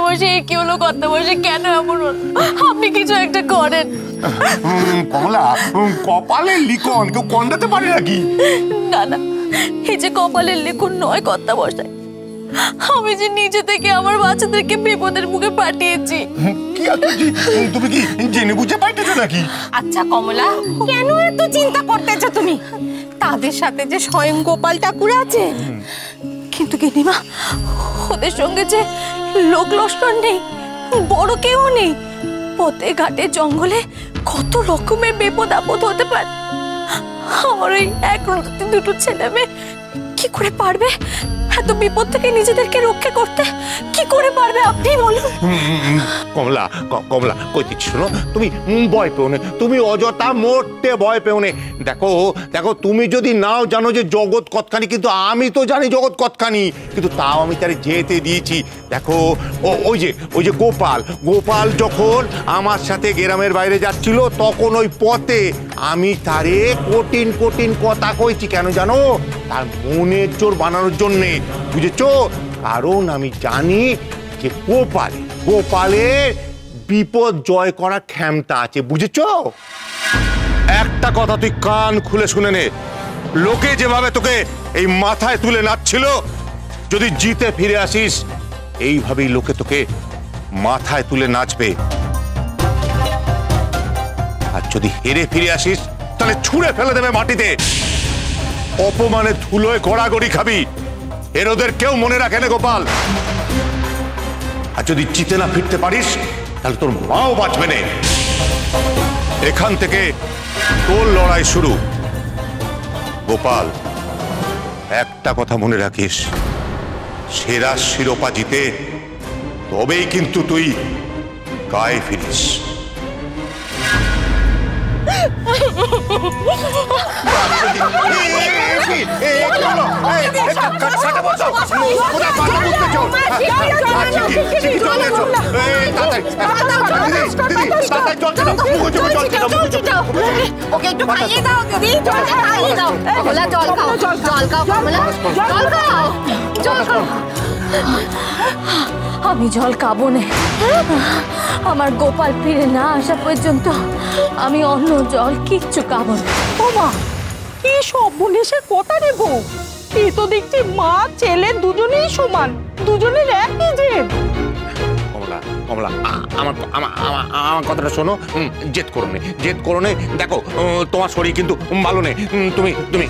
কর্তামশাই, কি হলো কর্তামশাই? কেন এমন হলো? আপনি কিছু একটা করেন। কমলা, কপালের লিখন কেউ কন্দাতে পারে নাকি? না না, এই যে কপালের লিখন নয় কর্তামশাই, আমি যে নিজে থেকে আমার বাচ্চাদেরকে বিপদের মুখে পাঠিয়েছি। কি তুমি কি জেনে বুঝে পাঠিয়েছো নাকি? আচ্ছা কমলা, কেন এত চিন্তা করতেছো তুমি? তাদের সাথে যে স্বয়ং গোপাল ঠাকুর আছে। কিন্তু গিন্নিমা, ওদের সঙ্গে যে লোক লস্কর নেই, বড় কেউ নেই। পথে ঘাটে জঙ্গলে কত রকমের বিপদ আপদ হতে পারে। আমার ওই এক দুটো ছেলে মেয়ে কি করে পারবে এত বিপদ থেকে নিজেদেরকে রক্ষা করতে? কি করে পারবে আপনি বলুন? কমলা, কমলা কই দিচ্ছি, শোনো, তুমি ভয় পেও না, তুমি অযথা মোটে ভয় পেও না। দেখো দেখো, তুমি যদি নাও জানো যে জগৎ কতখানি, কিন্তু আমি তো জানি জগৎ কতখানি, কিন্তু তাও আমি তারে যেতে দিয়েছি। দেখো ওই যে গোপাল গোপাল যখন আমার সাথে গ্রামের বাইরে যাচ্ছিল, তখন ওই পথে আমি তারে কঠিন কঠিন কথা কইছি। কেন জানো? তার মনের জোর বানানোর জন্যে, বুঝেছো? কারণ আমি জানি যে গোপালের বিপদ জয় করার ক্ষমতা আছে, বুঝেছো? একটা কথা তুই কান খুলে শুনে নে, লোকে যেভাবে তোকে এই মাথায় তুলে নাচছিল, যদি জিতে ফিরে আসিস এইভাবেই লোকে তোকে মাথায় তুলে নাচবে। আর যদি হেরে ফিরে আসিস তাহলে ছুঁড়ে ফেলে দেবে মাটিতে, অপমানে ধুলোয় গড়াগড়ি খাবি। এর ওদের কেউ মনে রাখে না গোপাল। আর যদি জিতে না ফিরতে পারিস তাহলে তোর মাও বাঁচবে না। এখান থেকে তোর লড়াই শুরু। গোপাল, একটা কথা মনে রাখিস, সেরা শিরোপা জিতে তবেই কিন্তু তুই গায়ে ফিরিস। ওকে একটু খাইয়ে দাও দিদি, খাইয়ে দাও। কমলা জল খাও, জল খাও কমলা, জল খাও, জল খাও। আমি জল খাবো না। আমার গোপাল ফিরে না আসা পর্যন্ত আমি অন্য জল কিচ্ছু খাবো না। ও মা, কি সব বলেছে কথা রে বউ? এই তো দেখছি মা ছেলে দুজনেই সমান, দুজনের একই জেদ। কমলা, কমলা, আমার কথাটা শোনো, জেদ করো নে। দেখো তোমার শরীর কিন্তু ভালো নেই, তুমি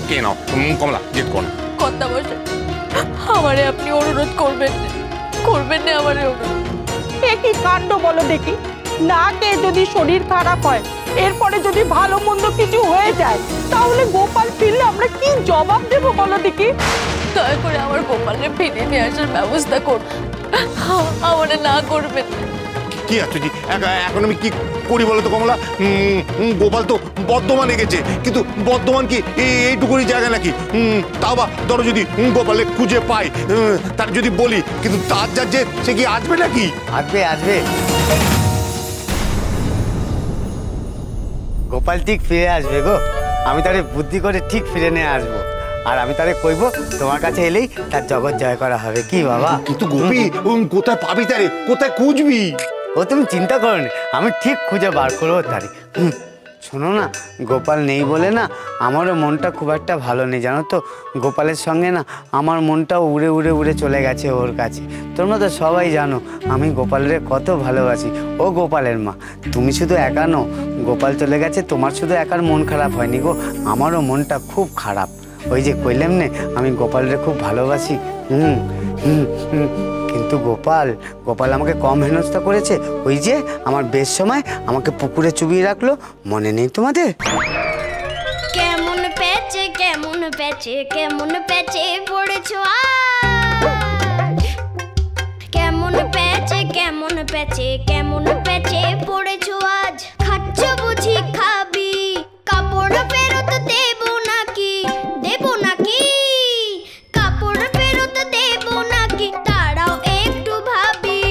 কে নাও কমলা, জেদ করো না। কর্তামশাই, আমারে আপনি অনুরোধ করবেন না, আমারে অনুরোধ। একই কাণ্ড বলো দেখি, না কে যদি শরীর খারাপ হয়, এরপরে যদি ভালো মন্দ কিছু হয়ে যায়, তাহলে গোপাল ফিরলে আমরা কি জবাব দেবো বলো দেখি? দয়া করে আমার গোপালকে ফিরিয়ে নিয়ে আসার ব্যবস্থা করুন, আমারে না করবেন। কি আছে জি, এখন আমি কি করি বলো তো কমলা? গোপাল তো বর্ধমানে গেছে, কিন্তু বর্ধমান কি এইটুকুনি জায়গা নাকি? তাও বা ধরো যদি গোপালে খুঁজে পাই, তার যদি বলি, কিন্তু তার যা যে সে কি আসবে নাকি? আসবে। গোপাল ঠিক ফিরে আসবে গো, আমি তারে বুদ্ধি করে ঠিক ফিরে নিয়ে আসবো। আর আমি তারে কইবো তোমার কাছে এলেই তার জগৎ জয় করা হবে। কি বাবা? কিন্তু গোপী, কোথায় পাবি তারে? কোথায় খুঁজবি? ও তুমি চিন্তা করো না, আমি ঠিক খুঁজে বার করবো তারে। শোনো না, গোপাল নেই বলে না আমারও মনটা খুব একটা ভালো নেই, জানো তো? গোপালের সঙ্গে না আমার মনটাও উড়ে উড়ে উড়ে চলে গেছে ওর কাছে। তোমরা তো সবাই জানো আমি গোপালের কত ভালোবাসি। ও গোপালের মা, তুমি শুধু একা নও, গোপাল চলে গেছে তোমার শুধু একার মন খারাপ হয়নি গো, আমারও মনটা খুব খারাপ। ওই যে কইলাম নে আমি গোপালের খুব ভালোবাসি। কিন্তু গোপাল আমাকে কম হেনস্থা করেছে। ওই যে আমার বেশ সময় আমাকে পুকুরে চুবিয়ে রাখলো, মনে নেই তোমাদের? কেমন প্যাচে পড়েছো আজ, কেমন প্যাচে পড়েছো আজ, খাচ্ছ বুঝি খাবি, কাপড় ফেরত দেবো নাকি, কাপড় ফেরত দেবো নাকি, দাঁড়াও একটু ভাবি,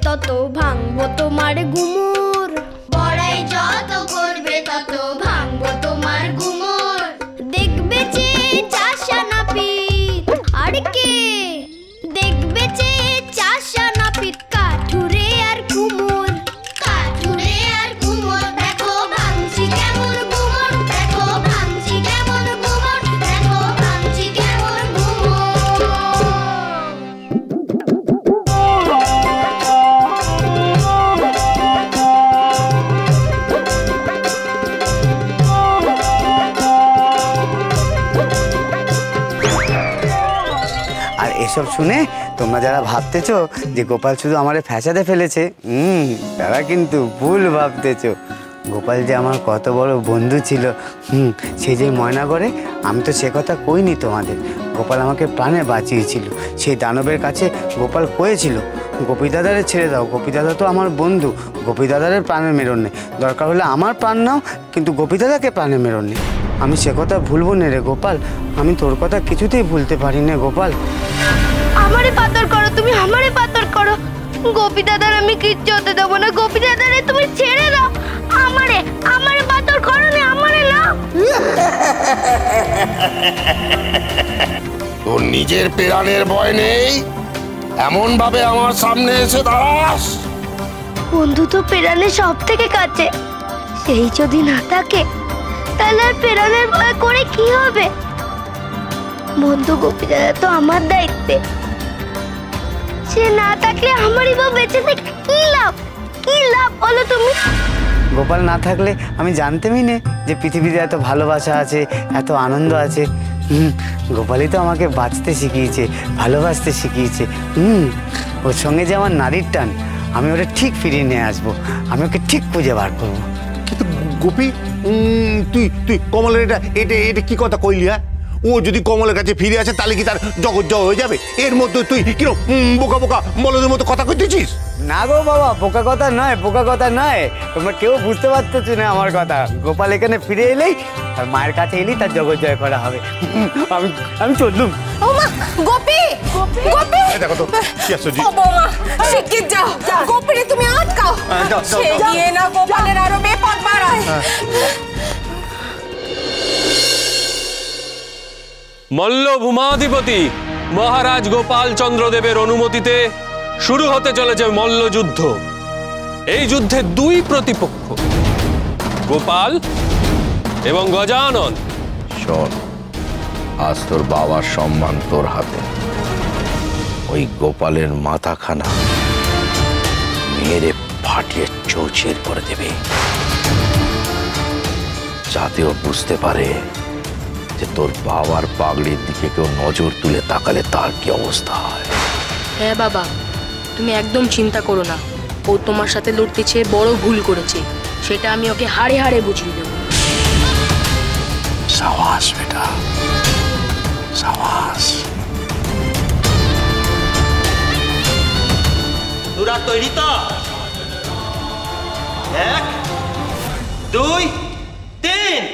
তত ভাঙবো তোমার গুমর। বড়াই যত করবে তত ভাঙবো তোমার গুমর। দেখবে যে চাষা নাপিত আর কে, দেখবে যে চাষা নাপিত কাঠুরে আর কুমোর। কাঠুরে আর কুমোর দেখো ভাঙছি কেমন গুমর, দেখো ভাঙছি কেমন গুমর, দেখো ভাঙছি কেমন গুমর। আর এসব শুনে তোমরা যারা ভাবতেছো যে গোপাল শুধু আমারে ফ্যাসাদে ফেলেছে, তারা কিন্তু ভুল ভাবতেছো। গোপাল যে আমার কত বড় বন্ধু ছিল, সে যে ময়না করে, আমি তো সে কথা কইনি তোমাদের। গোপাল আমাকে প্রাণে বাঁচিয়েছিল। সেই দানবের কাছে গোপাল কয়েছিল, গোপী দাদারে ছেড়ে দাও, গোপী দাদা তো আমার বন্ধু, গোপী দাদারের প্রাণের মেরণ নেই, দরকার হলে আমার প্রাণ নাও, কিন্তু গোপী দাদাকে প্রাণের মেরণ নেই। আমি সে কথা ভুলবো না রে গোপাল, আমি তোর কথা কিছুতেই ভুলতে পারি না গোপাল। আমারে পাতর করো, তুমি আমারে পাতর করো। গোপী দাদার আমি কিচ্ছু হতে দেবো না, গোপী দাদারে তুমি ছেড়ে দাও। আমারে আমারে পাতর করো না, আমারে না। তোর নিজের প্রাণের ভয় নেই, এমন ভাবে আমার সামনে এসে দাঁড়াস? বন্ধু তো প্রাণের সব থেকে কাছে, সেই যদি না থাকে তাহলে আর প্রাণের ভয় করে কি হবে? বন্ধু গোপী দাদা তো আমার দায়িত্বে, সে না থাকলে আমারই বা বেঁচে থেকে কি লাভ? কি লাভ বলো তুমি? গোপাল না থাকলে আমি জানতামই না যে পৃথিবীতে এত ভালোবাসা আছে, এত আনন্দ আছে। গোপালই তো আমাকে বাঁচতে শিখিয়েছে, ভালোবাসতে শিখিয়েছে। ওর সঙ্গে যে আমার নারীর টান, আমি ওটা ঠিক ফিরিয়ে নিয়ে আসবো, আমি ওকে ঠিক খুঁজে বার করবো। কিন্তু গোপী, তুই কমলের এটা কি কথা কইলি? হ্যাঁ, ও যদি কমলের কাছে ফিরে আসে তাহলে কি তার জগৎ জয় হয়ে যাবে? এর মধ্যে তুই কিরকম বোকা বোকা বলদের মতো কথা কইতেছিস? না গো বাবা, বোকা কথা নয়, বোকা কথা নয়, তোমরা কেউ বুঝতে পারতেছো না আমার কথা। গোপাল এখানে ফিরে এলেই, তার মায়ের কাছে এলেই তার জগৎ জয় করা হবে। আমি চললুম। ও মা, গোপী গোপী, দেখো তো কি আশ্চর্য। ও বৌমা, শিগগির যাও, গোপীরে তুমি আটকাও, সে গিয়ে না গোপালের আরো বেপদ বাড়ায়। মল্ল ভূমাধিপতি মহারাজ গোপাল চন্দ্রদেবের অনুমতিতে শুরু হতে চলেছে মল্লযুদ্ধ। এই যুদ্ধে দুই প্রতিপক্ষ, গোপাল এবং গজানন। শোন, আজ তোর বাবার সম্মান তোর হাতে। ওই গোপালের মাথাখানা মেরে ফাটিয়ে চৌচির করে দেবে, যাতে ও বুঝতে পারে যে তোর বাবার পাগড়ির দিকে কেউ নজর তুলে তাকালে তার কি অবস্থা হয়। হ্যাঁ বাবা, তুমি একদম চিন্তা করো না, ও তোমার সাথে লড়তে চেয়ে বড় ভুল করেছে, সেটা আমি ওকে হাড়ে হাড়ে বুঝিয়ে দেবো। সাবাস বেটা, সাবাস। তোরা তৈরি তো? 1 2 3।